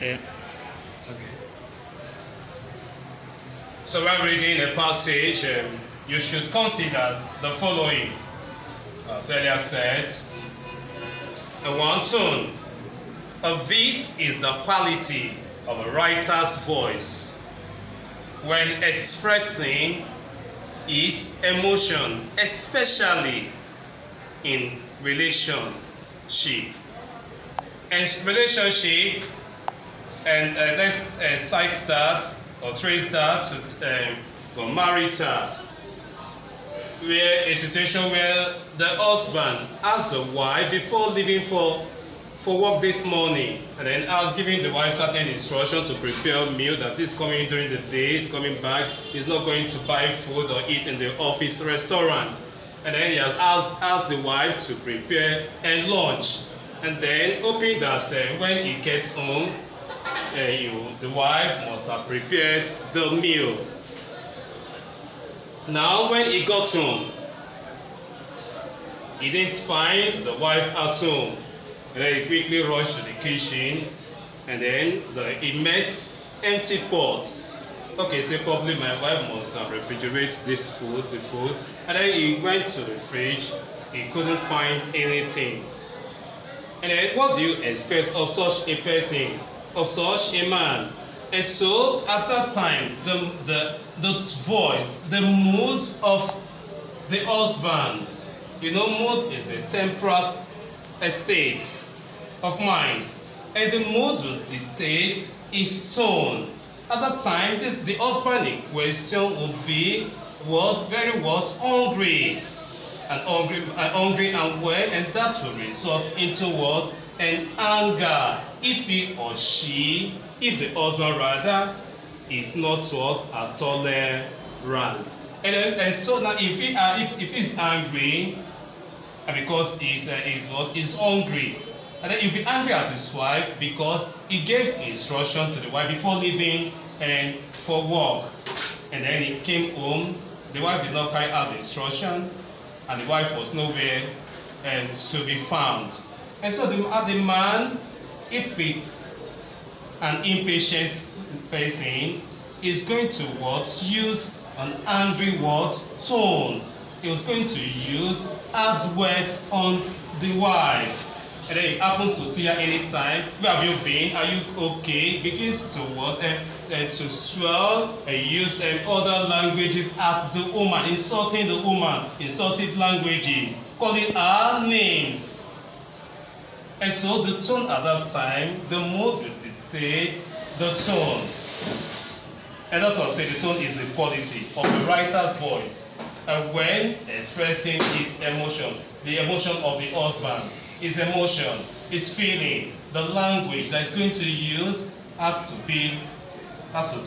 Yeah. Okay. So when reading a passage, you should consider the following. As earlier said, one tone. This is the quality of a writer's voice when expressing his emotion, especially in relationship. And relationship, and let's cite that or trace that to marital, where a situation where the husband asked the wife before leaving for work this morning, and then asked giving the wife certain instruction to prepare a meal that is coming during the day, is coming back, he's not going to buy food or eat in the office restaurant, and then he has asked the wife to prepare a lunch, and then hoping that when he gets home, the wife must have prepared the meal. Now, when he got home, he didn't find the wife at home. And then he quickly rushed to the kitchen, and then he met empty pots. Okay, so probably my wife must refrigerate this food, the food. And then he went to the fridge, he couldn't find anything. And then what do you expect of such a person, of such a man? And so at that time, the voice, the mood of the husband, mood is a temporal state of mind, and the mood will dictate his tone. At that time, the husband in question will be hungry and well, and that will result into what? An anger. If the husband rather is not what? Tolerant. And so now if he's angry, because he's hungry, and then he'll be angry at his wife because he gave instruction to the wife before leaving and for work, and then he came home, the wife did not carry out the instruction, and the wife was nowhere to be found. And so the man, if it's an impatient person, is going to use an angry tone. He was going to use hard words on the wife. And then he happens to see her anytime. Where have you been? Are you okay? Begins to swell and use other languages at the woman, insulting the woman, insulting languages, calling her names. And so the tone at that time, the mood will dictate the tone. And that's what I say, the tone is the quality of the writer's voice. And when expressing his emotion, the emotion of the husband, his emotion, his feeling, the language that he's going to use has to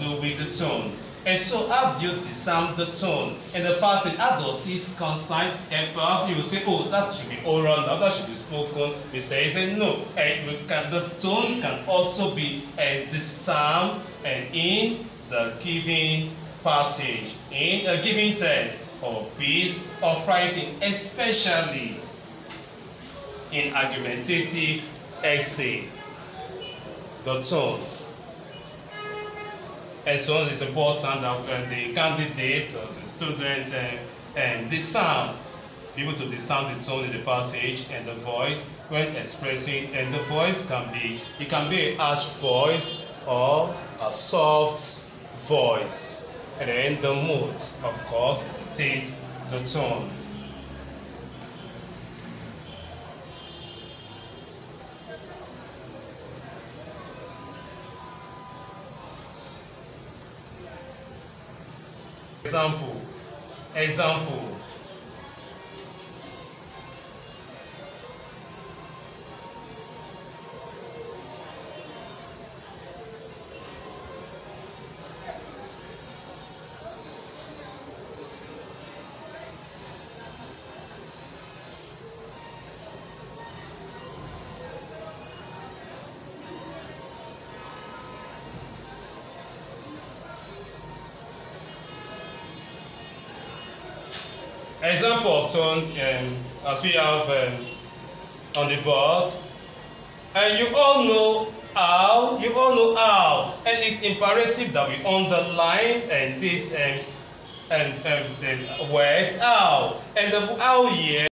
do with the tone. And so how do you discern the tone? In the passage, how does it concern? And perhaps you will say, oh, that should be oral now, that should be spoken. Mr. A said, no. The tone can also be discerned in the given passage, in a given text or piece of writing, especially in argumentative essay. The tone. And so it's important that when the candidate or the student be able to discern the tone in the passage and the voice when expressing, and the voice can be a harsh voice or a soft voice. And then the mood, of course, dictates the tone. Example. Example of tone, as we have on the board, and you all know How? You all know how. And it's imperative that we underline and this the word how. And the how here